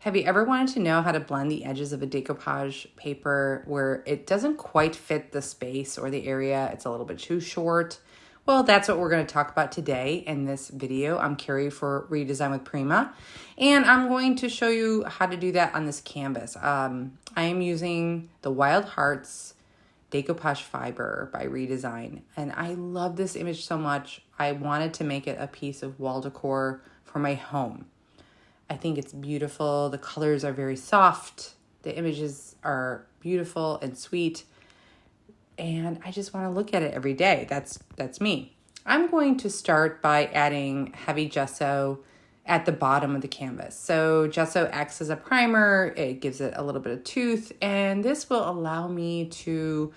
Have you ever wanted to know how to blend the edges of a decoupage paper where it doesn't quite fit the space or the area? It's a little bit too short. Well, that's what we're going to talk about today in this video. I'm Cari for Redesign with Prima, and I'm going to show you how to do that on this canvas. I am using the Wild Hearts Decoupage Fiber by Redesign, and I love this image so much. I wanted to make it a piece of wall decor for my home. I think it's beautiful. The colors are very soft. The images are beautiful and sweet. And I just want to look at it every day. That's me. I'm going to start by adding heavy gesso at the bottom of the canvas. So gesso acts as a primer. It gives it a little bit of tooth. And this will allow me to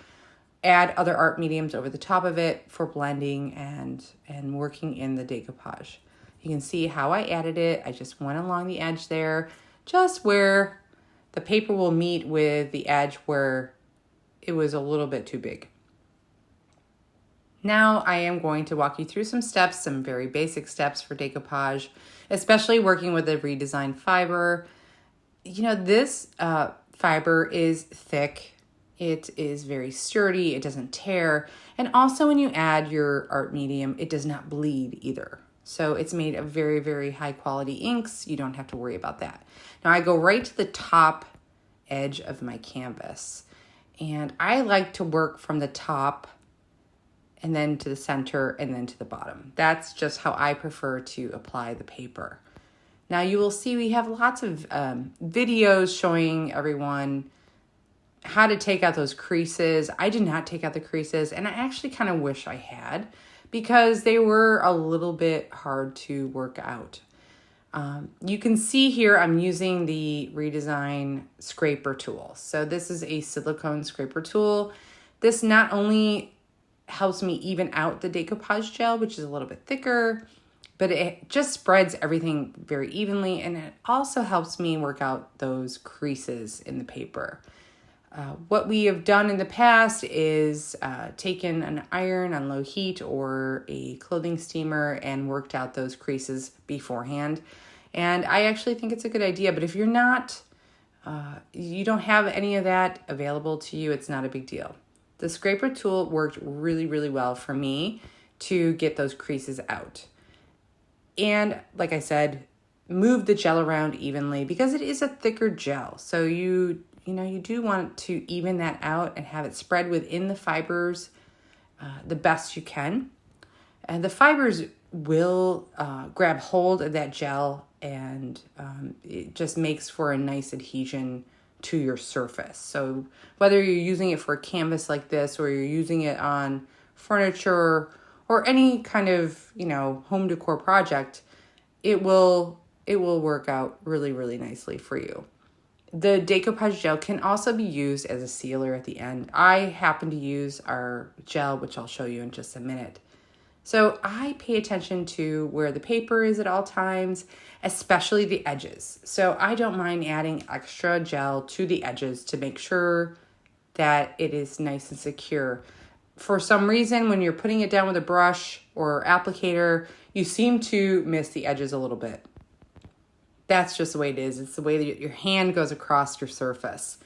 add other art mediums over the top of it for blending and working in the decoupage. You can see how I added it. I just went along the edge there, just where the paper will meet with the edge where it was a little bit too big. Now I am going to walk you through some steps, some very basic steps for decoupage, especially working with the Redesign fiber. You know, this fiber is thick. It is very sturdy. It doesn't tear. And also when you add your art medium, it does not bleed either. So it's made of very, very high quality inks. You don't have to worry about that. Now I go right to the top edge of my canvas. And I like to work from the top and then to the center and then to the bottom. That's just how I prefer to apply the paper. Now you will see we have lots of videos showing everyone how to take out those creases. I did not take out the creases, and I actually kind of wish I had, because they were a little bit hard to work out. You can see here I'm using the Redesign scraper tool. So this is a silicone scraper tool. This not only helps me even out the decoupage gel, which is a little bit thicker, but it just spreads everything very evenly, and it also helps me work out those creases in the paper. What we have done in the past is taken an iron on low heat or a clothing steamer and worked out those creases beforehand. And I actually think it's a good idea, but if you're not, you don't have any of that available to you, it's not a big deal. The scraper tool worked really, really well for me to get those creases out. And like I said, move the gel around evenly because it is a thicker gel. So you do want to even that out and have it spread within the fibers the best you can. And the fibers will grab hold of that gel, and it just makes for a nice adhesion to your surface. So whether you're using it for a canvas like this, or you're using it on furniture or any kind of, home decor project, it will work out really, really nicely for you. The decoupage gel can also be used as a sealer at the end. I happen to use our gel, which I'll show you in just a minute. So I pay attention to where the paper is at all times, especially the edges. So I don't mind adding extra gel to the edges to make sure that it is nice and secure. For some reason, when you're putting it down with a brush or applicator, you seem to miss the edges a little bit. That's just the way it is. It's the way that your hand goes across your surface.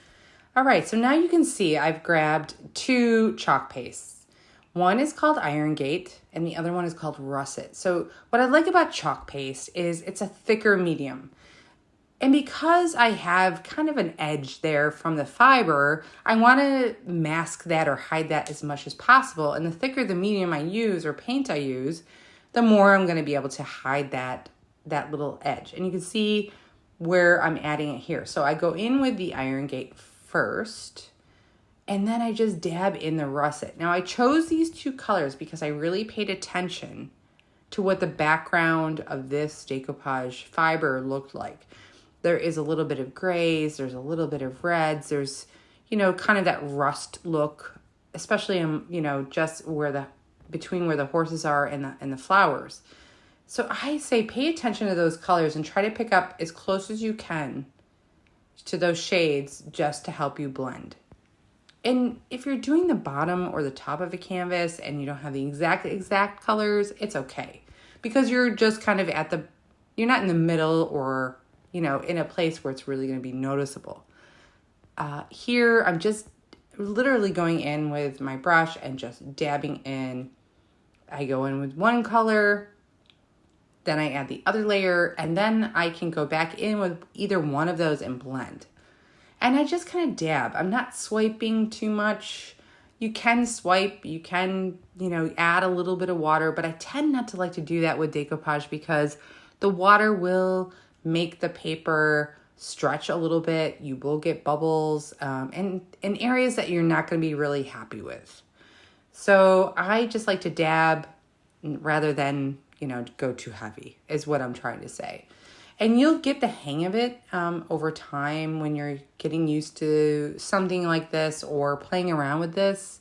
All right, so now you can see I've grabbed two chalk pastes. One is called Iron Gate and the other one is called Russet. So what I like about chalk paste is it's a thicker medium. And because I have kind of an edge there from the fiber, I want to mask that or hide that as much as possible. And the thicker the medium I use or paint I use, the more I'm going to be able to hide that little edge. And you can see where I'm adding it here. So I go in with the Iron Gate first, and then I just dab in the Russet. Now I chose these two colors because I really paid attention to what the background of this decoupage fiber looked like. There is a little bit of grays, there's a little bit of reds, there's, kind of that rust look, especially in, just between where the horses are and the flowers. So I say pay attention to those colors and try to pick up as close as you can to those shades just to help you blend. And if you're doing the bottom or the top of a canvas and you don't have the exact colors, it's okay. Because you're just kind of you're not in the middle or in a place where it's really going to be noticeable. Here, I'm just literally going in with my brush and just dabbing in. I go in with one color, then I add the other layer, and then I can go back in with either one of those and blend. And I just kind of dab. I'm not swiping too much. You can swipe, you can, add a little bit of water, but I tend not to like to do that with decoupage because the water will make the paper stretch a little bit. You will get bubbles and in areas that you're not going to be really happy with. So I just like to dab rather than, go too heavy is what I'm trying to say. And you'll get the hang of it over time when you're getting used to something like this or playing around with this.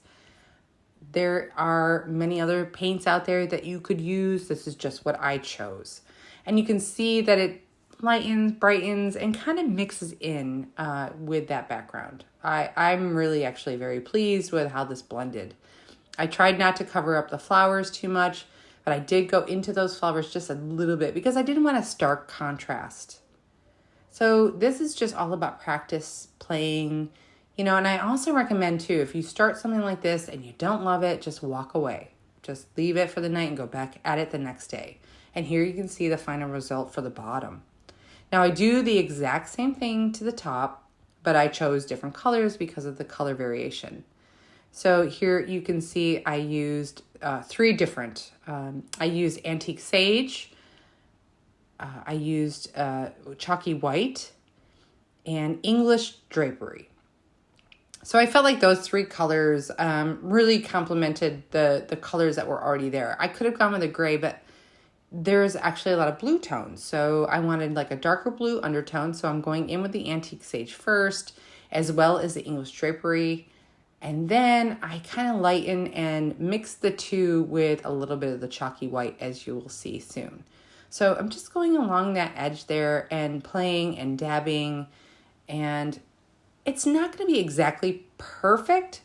There are many other paints out there that you could use. This is just what I chose. And you can see that it lightens, brightens, and kind of mixes in with that background. I'm really actually very pleased with how this blended. I tried not to cover up the flowers too much, but I did go into those flowers just a little bit because I didn't want a stark contrast. So this is just all about practice, playing, and I also recommend too, if you start something like this and you don't love it, just walk away. Just leave it for the night and go back at it the next day. And here you can see the final result for the bottom. Now I do the exact same thing to the top, but I chose different colors because of the color variation. So here you can see I used three different. I used Antique Sage, I used Chalky White, and English Drapery. So I felt like those three colors really complemented the colors that were already there. I could have gone with a gray, but there's actually a lot of blue tones. So I wanted like a darker blue undertone. So I'm going in with the Antique Sage first, as well as the English Drapery. And then I kind of lighten and mix the two with a little bit of the Chalky White, as you will see soon. So I'm just going along that edge there and playing and dabbing. And it's not going to be exactly perfect,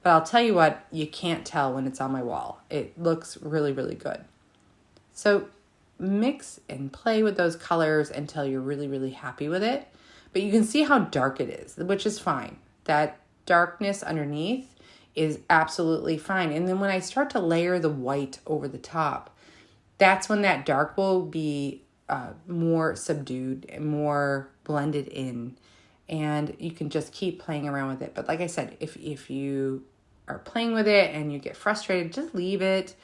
but I'll tell you what, you can't tell when it's on my wall. It looks really, really good. So mix and play with those colors until you're really, really happy with it. But you can see how dark it is, which is fine. That darkness underneath is absolutely fine. And then when I start to layer the white over the top, that's when that dark will be more subdued and more blended in. And you can just keep playing around with it. But like I said, if you are playing with it and you get frustrated, just leave it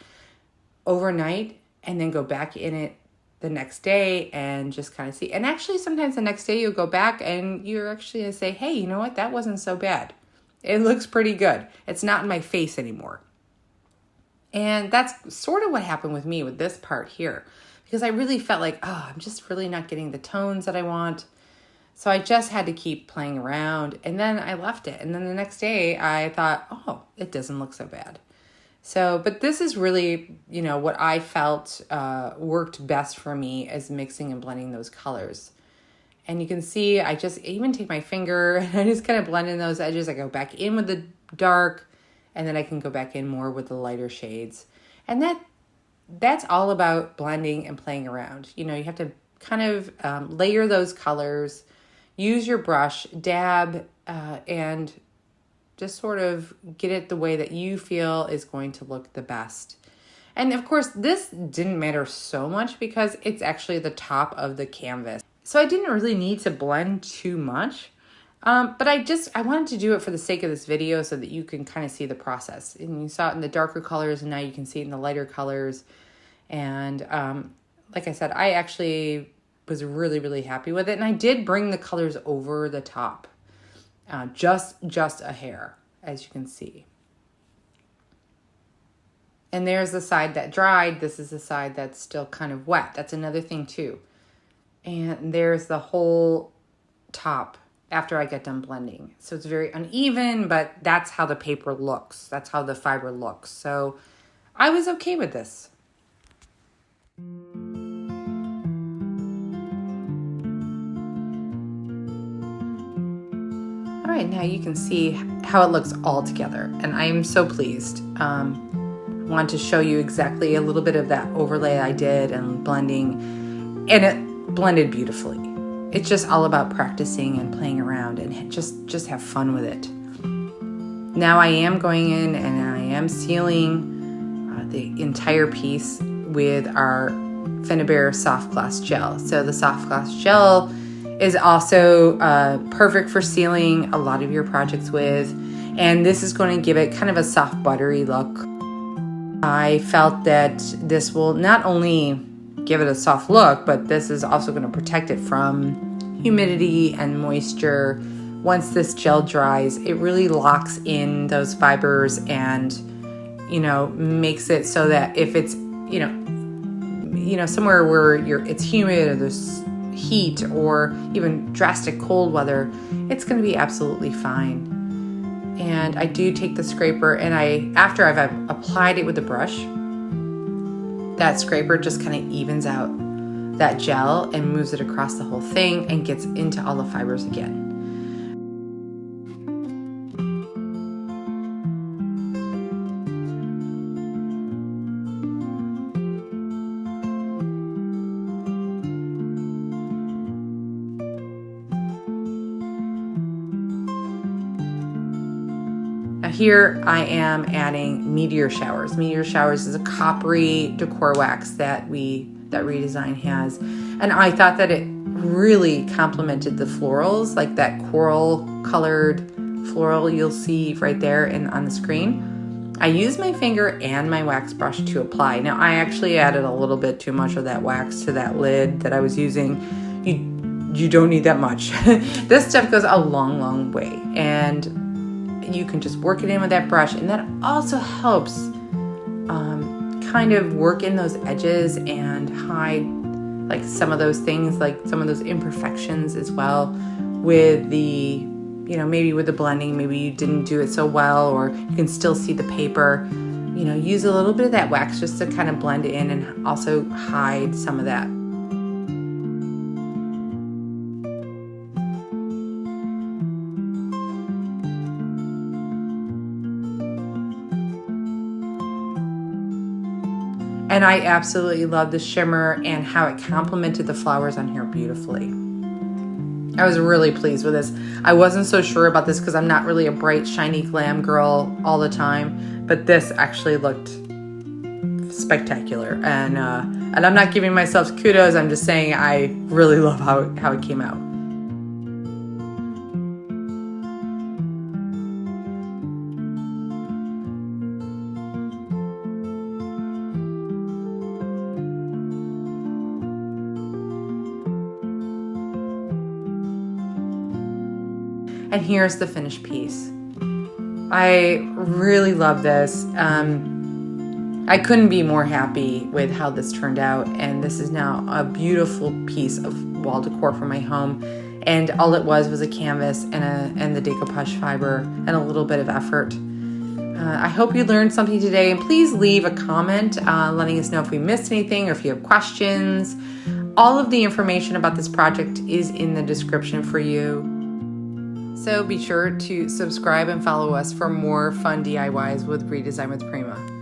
overnight and then go back in it the next day and just kind of see. And actually, sometimes the next day you'll go back and you're actually going to say, hey, you know what? That wasn't so bad. It looks pretty good. It's not in my face anymore. And that's sort of what happened with me with this part here, because I really felt like, I'm just really not getting the tones that I want. So I just had to keep playing around, and then I left it. And then the next day I thought, it doesn't look so bad. So, but this is really, what I felt worked best for me as mixing and blending those colors. And you can see, I just even take my finger and I just kind of blend in those edges. I go back in with the dark, and then I can go back in more with the lighter shades. And that's all about blending and playing around. You have to kind of layer those colors, use your brush, dab, and just sort of get it the way that you feel is going to look the best. And of course, this didn't matter so much because it's actually the top of the canvas. So I didn't really need to blend too much. But I wanted to do it for the sake of this video so that you can kind of see the process. And you saw it in the darker colors, and now you can see it in the lighter colors. And like I said, I actually was really, really happy with it. And I did bring the colors over the top, just a hair, as you can see. And there's the side that dried. This is the side that's still kind of wet. That's another thing too. And there's the whole top after I get done blending. So it's very uneven, but that's how the paper looks. That's how the fiber looks. So I was okay with this. All right, now you can see how it looks all together, and I am so pleased. I want to show you exactly a little bit of that overlay I did and blending, and it blended beautifully. it's just all about practicing and playing around and just have fun with it. Now I am going in and I am sealing the entire piece with our Finnabair soft gloss gel. So the soft gloss gel is also perfect for sealing a lot of your projects with, and this is going to give it kind of a soft buttery look. I felt that this will not only give it a soft look, but this is also going to protect it from humidity and moisture. Once this gel dries, it really locks in those fibers and, makes it so that if it's, somewhere where it's humid or there's heat or even drastic cold weather, it's going to be absolutely fine. And I do take the scraper and after I've applied it with the brush, that scraper just kind of evens out that gel and moves it across the whole thing and gets into all the fibers again. Here I am adding Meteor Showers. Meteor Showers is a coppery decor wax that Redesign has. And I thought that it really complemented the florals, like that coral colored floral you'll see right there on the screen. I used my finger and my wax brush to apply. Now I actually added a little bit too much of that wax to that lid that I was using. You don't need that much. This stuff goes a long, long way. And you can just work it in with that brush, and that also helps kind of work in those edges and hide like some of those things, like some of those imperfections as well with the, maybe with the blending, maybe you didn't do it so well, or you can still see the paper. Use a little bit of that wax just to kind of blend it in and also hide some of that. And I absolutely love the shimmer and how it complemented the flowers on here beautifully. I was really pleased with this. I wasn't so sure about this because I'm not really a bright, shiny glam girl all the time, but this actually looked spectacular. And I'm not giving myself kudos. I'm just saying I really love how it came out. And here's the finished piece. I really love this. I couldn't be more happy with how this turned out. And this is now a beautiful piece of wall decor for my home. And all it was a canvas and the decoupage fiber and a little bit of effort. I hope you learned something today. And please leave a comment letting us know if we missed anything or if you have questions. All of the information about this project is in the description for you. So be sure to subscribe and follow us for more fun DIYs with Redesign with Prima.